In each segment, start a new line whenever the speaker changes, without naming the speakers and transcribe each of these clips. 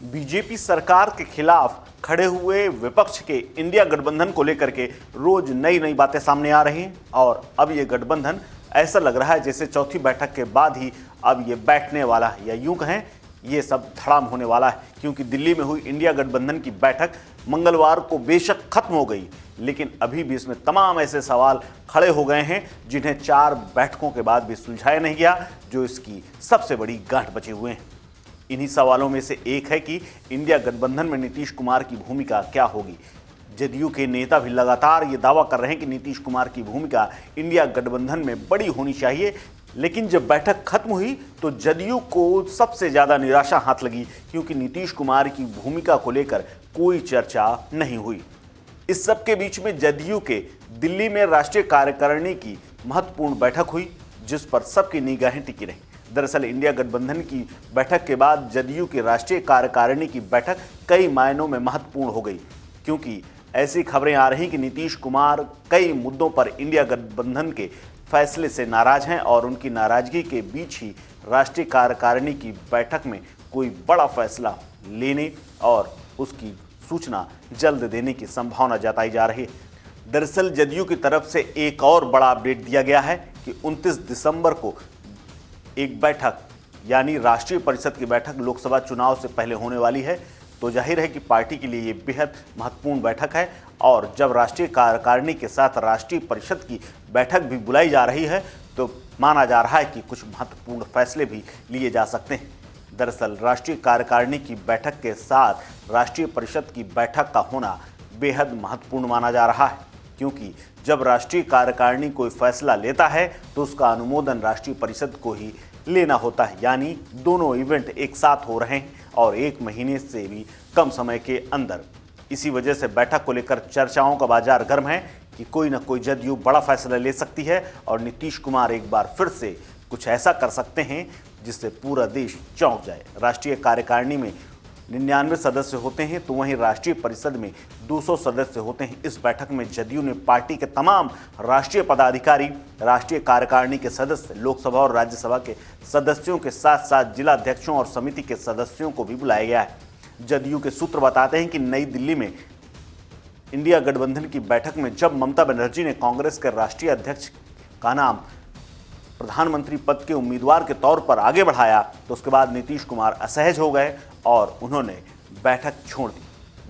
BJP सरकार के खिलाफ खड़े हुए विपक्ष के इंडिया गठबंधन को लेकर के रोज नई नई बातें सामने आ रही हैं और अब ये गठबंधन ऐसा लग रहा है जैसे चौथी बैठक के बाद ही अब ये बैठने वाला है, या यूं कहें ये सब धड़ाम होने वाला है। क्योंकि दिल्ली में हुई इंडिया गठबंधन की बैठक मंगलवार को बेशक खत्म हो गई, लेकिन अभी भी इसमें तमाम ऐसे सवाल खड़े हो गए हैं जिन्हें 4 बैठकों के बाद भी सुलझाया नहीं गया, जो इसकी सबसे बड़ी गांठ बचे हुए हैं। इन्हीं सवालों में से एक है कि इंडिया गठबंधन में नीतीश कुमार की भूमिका क्या होगी। जदयू के नेता भी लगातार ये दावा कर रहे हैं कि नीतीश कुमार की भूमिका इंडिया गठबंधन में बड़ी होनी चाहिए, लेकिन जब बैठक खत्म हुई तो जदयू को सबसे ज्यादा निराशा हाथ लगी, क्योंकि नीतीश कुमार की भूमिका को लेकर कोई चर्चा नहीं हुई। इस सब के बीच में जदयू के दिल्ली में राष्ट्रीय कार्यकारिणी की महत्वपूर्ण बैठक हुई, जिस पर सबकी निगाहें टिकी रही। दरअसल इंडिया गठबंधन की बैठक के बाद जदयू की राष्ट्रीय कार्यकारिणी की बैठक कई मायनों में महत्वपूर्ण हो गई, क्योंकि ऐसी खबरें आ रही कि नीतीश कुमार कई मुद्दों पर इंडिया गठबंधन के फैसले से नाराज हैं और उनकी नाराजगी के बीच ही राष्ट्रीय कार्यकारिणी की बैठक में कोई बड़ा फैसला लेने और उसकी सूचना जल्द देने की संभावना जताई जा रही है। दरअसल जदयू की तरफ से एक और बड़ा अपडेट दिया गया है कि 29 दिसंबर को एक बैठक यानी राष्ट्रीय परिषद की बैठक लोकसभा चुनाव से पहले होने वाली है। तो जाहिर है कि पार्टी के लिए ये बेहद महत्वपूर्ण बैठक है, और जब राष्ट्रीय कार्यकारिणी के साथ राष्ट्रीय परिषद की बैठक भी बुलाई जा रही है तो माना जा रहा है कि कुछ महत्वपूर्ण फैसले भी लिए जा सकते हैं। दरअसल राष्ट्रीय कार्यकारिणी की बैठक के साथ राष्ट्रीय परिषद की बैठक का होना बेहद महत्वपूर्ण माना जा रहा है, क्योंकि जब राष्ट्रीय कार्यकारिणी कोई फैसला लेता है तो उसका अनुमोदन राष्ट्रीय परिषद को ही लेना होता है। यानी दोनों इवेंट एक साथ हो रहे हैं और 1 महीने से भी कम समय के अंदर। इसी वजह से बैठक को लेकर चर्चाओं का बाजार गर्म है कि कोई ना कोई जदयू बड़ा फैसला ले सकती है और नीतीश कुमार एक बार फिर से कुछ ऐसा कर सकते हैं जिससे पूरा देश चौंक जाए। राष्ट्रीय कार्यकारिणी में 99 सदस्य होते हैं, तो वहीं राष्ट्रीय परिषद में 200 सदस्य होते हैं। इस बैठक में जदयू ने पार्टी के तमाम राष्ट्रीय पदाधिकारी, राष्ट्रीय कार्यकारिणी के सदस्य, लोकसभा और राज्यसभा के सदस्यों के साथ साथ जिला अध्यक्षों और समिति के सदस्यों को भी बुलाया गया है। जदयू के सूत्र बताते हैं कि नई दिल्ली में इंडिया गठबंधन की बैठक में जब ममता बनर्जी ने कांग्रेस के राष्ट्रीय अध्यक्ष का नाम प्रधानमंत्री पद के उम्मीदवार के तौर पर आगे बढ़ाया, तो उसके बाद नीतीश कुमार असहज हो गए और उन्होंने बैठक छोड़ दी।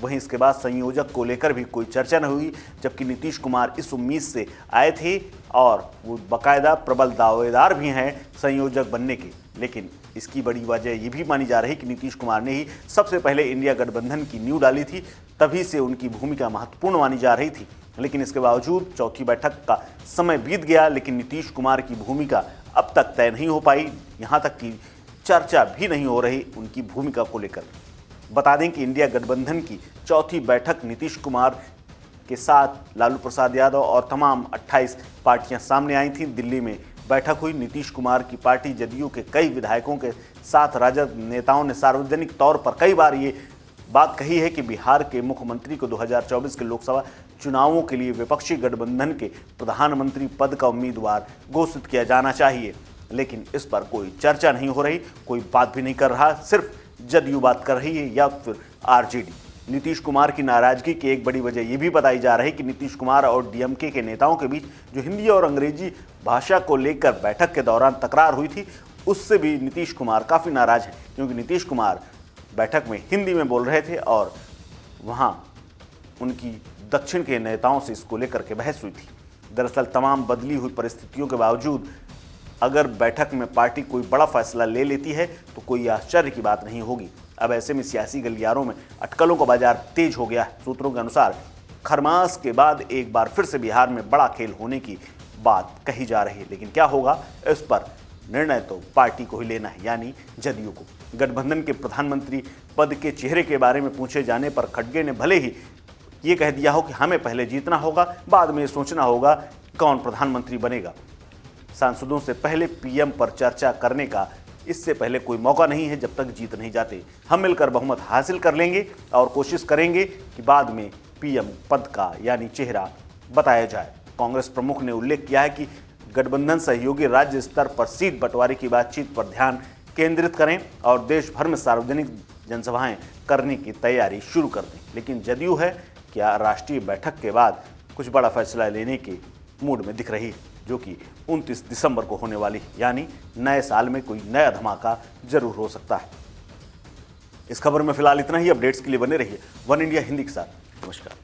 वहीं इसके बाद संयोजक को लेकर भी कोई चर्चा न हुई, जबकि नीतीश कुमार इस उम्मीद से आए थे और वो बाकायदा प्रबल दावेदार भी हैं संयोजक बनने के। लेकिन इसकी बड़ी वजह ये भी मानी जा रही कि नीतीश कुमार ने ही सबसे पहले इंडिया गठबंधन की नींव डाली थी, तभी से उनकी भूमिका महत्वपूर्ण मानी जा रही थी। लेकिन इसके बावजूद चौथी बैठक का समय बीत गया, लेकिन नीतीश कुमार की भूमिका अब तक तय नहीं हो पाई। यहाँ तक कि चर्चा भी नहीं हो रही उनकी भूमिका को लेकर। बता दें कि इंडिया गठबंधन की चौथी बैठक नीतीश कुमार के साथ लालू प्रसाद यादव और तमाम 28 पार्टियां सामने आई थीं। दिल्ली में बैठक हुई। नीतीश कुमार की पार्टी जदयू के कई विधायकों के साथ राजद नेताओं ने सार्वजनिक तौर पर कई बार ये बात कही है कि बिहार के मुख्यमंत्री को 2024 के लोकसभा चुनावों के लिए विपक्षी गठबंधन के प्रधानमंत्री पद का उम्मीदवार घोषित किया जाना चाहिए। लेकिन इस पर कोई चर्चा नहीं हो रही, कोई बात भी नहीं कर रहा, सिर्फ जदयू बात कर रही है या फिर आरजेडी। नीतीश कुमार की नाराजगी की एक बड़ी वजह यह भी बताई जा रही है कि नीतीश कुमार और डीएमके के नेताओं के बीच जो हिंदी और अंग्रेजी भाषा को लेकर बैठक के दौरान तकरार हुई थी, उससे भी नीतीश कुमार काफ़ी नाराज हैं, क्योंकि नीतीश कुमार बैठक में हिंदी में बोल रहे थे और वहाँ उनकी दक्षिण के नेताओं से इसको लेकर के बहस हुई थी। दरअसल तमाम बदली हुई परिस्थितियों के बावजूद अगर बैठक में पार्टी कोई बड़ा फैसला ले लेती है तो कोई आश्चर्य की बात नहीं होगी। अब ऐसे में सियासी गलियारों में अटकलों का बाजार तेज हो गया है। सूत्रों के अनुसार खरमास के बाद एक बार फिर से बिहार में बड़ा खेल होने की बात कही जा रही है, लेकिन क्या होगा इस पर निर्णय तो पार्टी को ही लेना है, यानी जदयू को। गठबंधन के प्रधानमंत्री पद के चेहरे के बारे में पूछे जाने पर खड़गे ने भले ही ये कह दिया हो कि हमें पहले जीतना होगा, बाद में सोचना होगा कौन प्रधानमंत्री बनेगा। सांसदों से पहले पीएम पर चर्चा करने का इससे पहले कोई मौका नहीं है जब तक जीत नहीं जाते। हम मिलकर बहुमत हासिल कर लेंगे और कोशिश करेंगे कि बाद में पीएम पद का यानी चेहरा बताया जाए। कांग्रेस प्रमुख ने उल्लेख किया है कि गठबंधन सहयोगी राज्य स्तर पर सीट बंटवारे की बातचीत पर ध्यान केंद्रित करें और देश भर में सार्वजनिक जनसभाएं करने की तैयारी शुरू कर दी। लेकिन जदयू है क्या राष्ट्रीय बैठक के बाद कुछ बड़ा फैसला लेने के मूड में दिख रही है, जो कि 29 दिसंबर को होने वाली, यानी नए साल में कोई नया धमाका जरूर हो सकता है। इस खबर में फिलहाल इतना ही। अपडेट्स के लिए बने रहिए वन इंडिया हिंदी के साथ। नमस्कार।